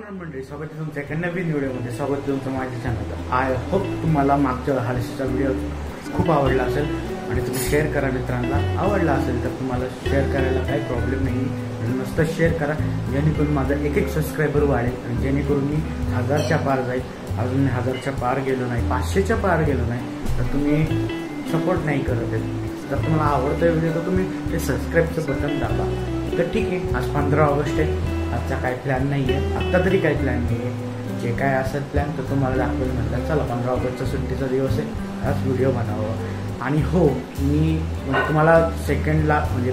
राम मंडळी, स्वागत आहे तुमच्या एका नवीन व्हिडिओमध्ये. स्वागत आहे तुमचं माझ्या चॅनलवर. आय होप तुम्हाला मागच्या हळशीचा व्हिडिओ खूप आवडला असेल आणि तुम्ही शेअर करा मित्रांना. आवडला असेल तर तुम्हाला शेअर करायला काही प्रॉब्लेम नाही, मस्त शेअर करा जेणेकरून माझा एक सबस्क्रायबर वाढेल आणि जेणेकरून मी 1000च्या पार जाईल. अजून मी 1000च्या पार गेलो नाही, 500च्या पार गेलो नाही तर तुम्ही सपोर्ट नाही करत आहे. जर तुम्हाला आवडतं व्हिडिओ तर तुम्ही ते सबस्क्राईबचं बटन दाबा. तर ठीक आहे, आज 15 ऑगस्ट आहे. आजचा काही प्लॅन नाही आहे, आत्ता तरी काही प्लॅन नाही आहे. जे काय असेल प्लॅन तर तुम्हाला दाखवेल. म्हटलं चला 15 ऑगस्टचा सुट्टीचा दिवस आहे, आज व्हिडिओ बनावं. आणि हो, मी तुम्हाला सेकंडला म्हणजे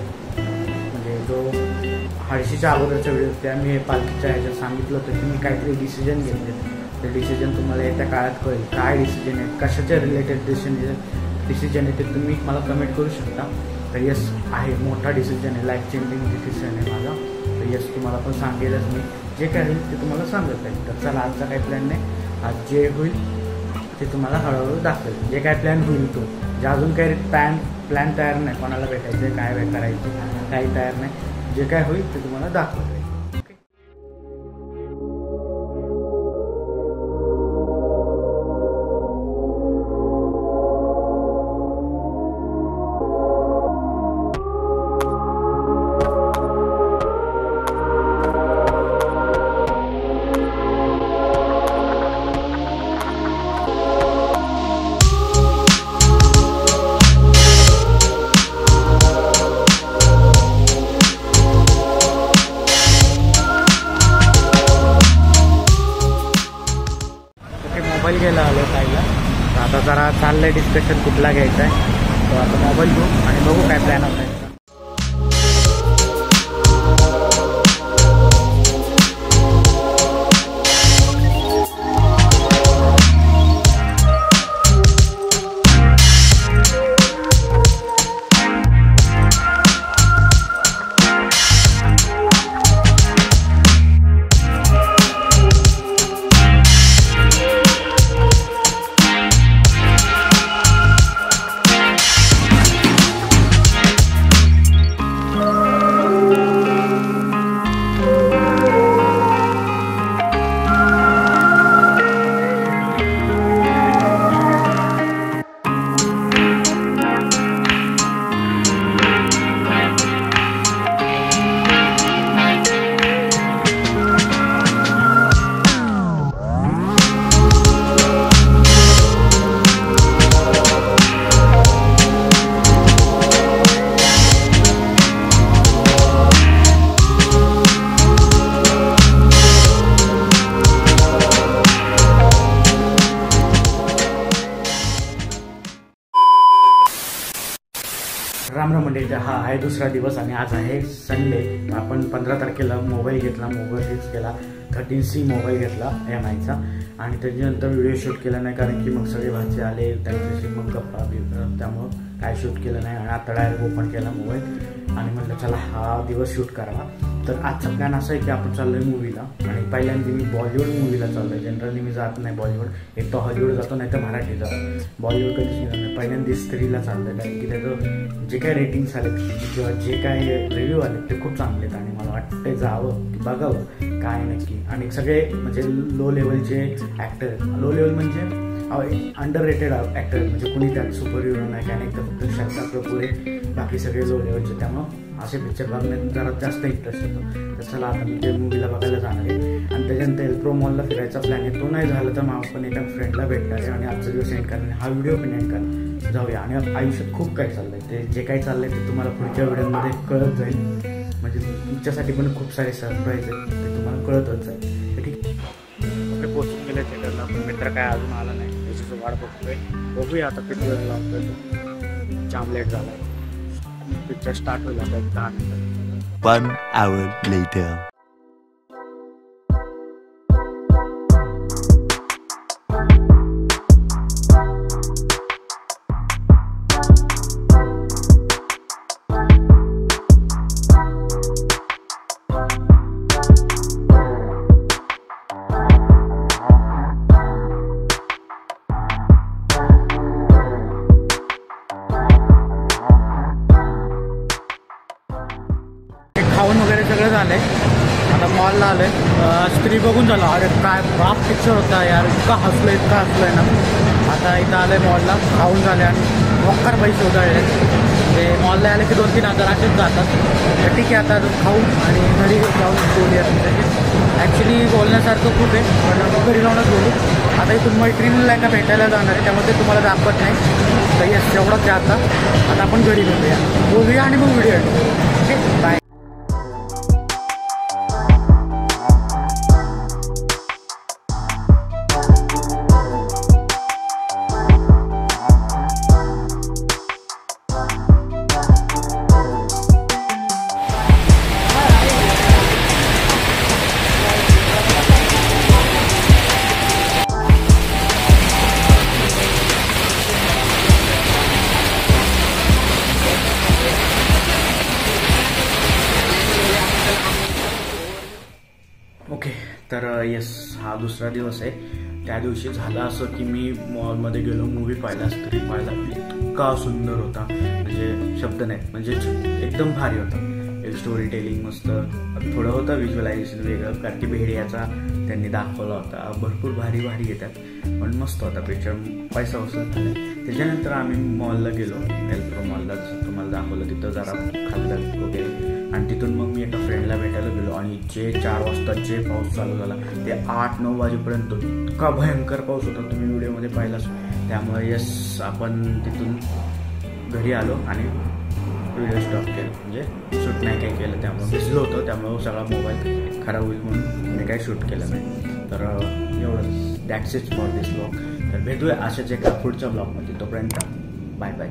जो हळशीच्या अगोदरचा व्हिडिओ त्या मी पालखीच्या ह्याच्यात सांगितलं होतं की मी काहीतरी डिसिजन घेतले. ते डिसिजन तुम्हाला येत्या काळात कळेल काय डिसिजन आहे, कशाच्या रिलेटेड डिसिजन आहे ते तुम्ही मला कमेंट करू शकता. तर यस आहे, मोठा डिसिजन आहे, लाईफ चेंजिंग डिसिजन आहे माझा. तर यस तुम्हाला पण सांगेलच मी, जे काय होईल ते तुम्हाला सांगत आहे. तर चला, आजचा काही प्लॅन नाही, आज जे होईल ते तुम्हाला हळूहळू दाखवेल. जे काय प्लॅन होईल तो, जे अजून काही प्लॅन तयार नाही, कोणाला भेटायचं आहे काय करायचं काही तयार नाही. जे काय होईल ते तुम्हाला दाखवेल. मोबाईल घ्यायला आलो खायला. तर आता जरा चाललंय डिस्कशन कुठला घ्यायचा आहे. तर आता मोबाईल घेऊ आणि बघू काय प्लॅन होता. राम राम मंडळी, हा आहे दुसरा दिवस आणि आज आहे संडे. आपण 15 तारखेला मोबाईल घेतला, मोबाईल फिक्स केला. 13C मोबाईल घेतला MIचा आणि त्याच्यानंतर व्हिडिओ शूट केला नाही, कारण की मग सगळे भाचे आले त्यांच्याशी मग गप्पा बिप्पा, त्यामुळं काय शूट केलं नाही. आणि आता डायरेक्ट ओपन केला मोबाईल आणि म्हटलं चला हा दिवस शूट करावा. तर आजचा प्लॅन असा आहे की आपण चाललो आहे मूवीला. आणि पहिल्यांदा मी बॉलिवूड मूवीला चाललो आहे. जनरली मी जात नाही बॉलिवूड, एक तर हॉलिवूड जातो नाही तर मराठी जातो. बॉलिवूड कधीच मी नाही. पहिल्यांदा स्त्रीला चाललं आहे, कारण की त्याचं जे काय रेटिंग्स आले किंवा जे काय रिव्ह्यू आले ते खूप चांगले आहेत. आणि मला वाटतं जावं बघावं काय नक्की. आणि सगळे म्हणजे लो लेवलचे ॲक्टर, लो लेवल म्हणजे अंडर रेटेड ॲक्टर, म्हणजे कुणी त्यात सुपर हिरो नाही काय नाही, तर फक्त श्रद्धा कपूर आहे, बाकी सगळे लो लेवलचे. त्यामुळं असे पिक्चर बघण्यात जरा जास्त इंटरेस्ट येतो. तर चला आता मी ते मूवीला बघायला जाणार आहे. आणि त्याच्यानंतर एल्प्रो मॉलला फिरायचा प्लॅन आहे. तो नाही झाला तर मग आपण एका फ्रेंडला भेटणार आहे आणि आजचा दिवस एंड करणार, हा व्हिडिओ पण एंड करणार जाऊया. आणि आयुष्यात खूप काही चाललंय, ते जे काही चाललंय ते तुम्हाला पुढच्या व्हिडिओमध्ये कळत जाईल. म्हणजे तुमच्यासाठी पण खूप सारे सरप्राईज आहेत, ते तुम्हाला कळतच जाईल. तर ठीक आहे, पोचून गेले थिएटरला. पण मित्र काय अजून आला नाही, त्याची वाट बघतोय. बघूया आता किती वेळ लावतोय तो. जाम लेट झाला आहे. पिक्चर स्टार्ट होईल आता 10 मिनिटं. 1 hour later. खाऊन वगैरे सगळं झालंय. आता मॉलला आलोय. स्त्री बघून झालं, अरे काय बाप पिक्चर होता यार, इतका हसलोय ना. आता इथं आलोय मॉलला, खाऊन झाले आणि वक्कर पैसे उधळले. ते मॉलला आले की 2-3 हजार असेच जातात. तर ठीक आहे, आता खाऊ आणि घरी जाऊन बोलूया तुमच्याशी. ॲक्च्युली बोलण्यासारखं खूप आहे, पण घरी जाऊनच बोलू. आता इथून मैत्रिणीला एका भेटायला जाणार आहे, त्यामुळे ते तुम्हाला दाखवत नाही. तर येस, एवढंच आहे. आता आपण घरी बोलूया आणि मग व्हिडिओ येतो. Okay, bye. ओके, तर येस, हा दुसरा दिवस आहे. त्या दिवशी झालं असं की मी मॉलमध्ये गेलो, मूवी पाहिला, स्त्री पाहिला. इतका सुंदर होता, म्हणजे शब्द नाहीत, म्हणजे एकदम भारी होता. एक स्टोरी टेलिंग मस्त, थोडं होतं व्हिज्युअलायझेशन वेगळं, कारण की भेडियाचा त्यांनी दाखवला होता. भरपूर भारी येतात, पण मस्त होता पिक्चर, पैसा वसूल झाला. त्याच्यानंतर आम्ही मॉलला गेलो, एल्प्रो मॉलला, जसं तुम्हाला दाखवलं. तिथं जरा खाल्लं वगैरे आणि तिथून मग मी एका फ्रेंडला भेटायला गेलो. आणि जे 4 वाजता जे पाऊस चालू झाला ते 8-9 वाजेपर्यंत इतका भयंकर पाऊस होता, तुम्ही व्हिडिओमध्ये पाहिलाच. त्यामुळे येस, आपण तिथून घरी आलो आणि व्हिडिओ स्टॉप केला, म्हणजे शूट नाही काही केलं. त्यामुळे भिजलो होतो, त्यामुळे सगळा मोबाईल खराब होईल म्हणून मी काही शूट केलं नाही. तर एवढंच, that's it for this blog. तर भेटूया अशाच एका पुढच्या ब्लॉगमध्ये. तोपर्यंत बाय बाय.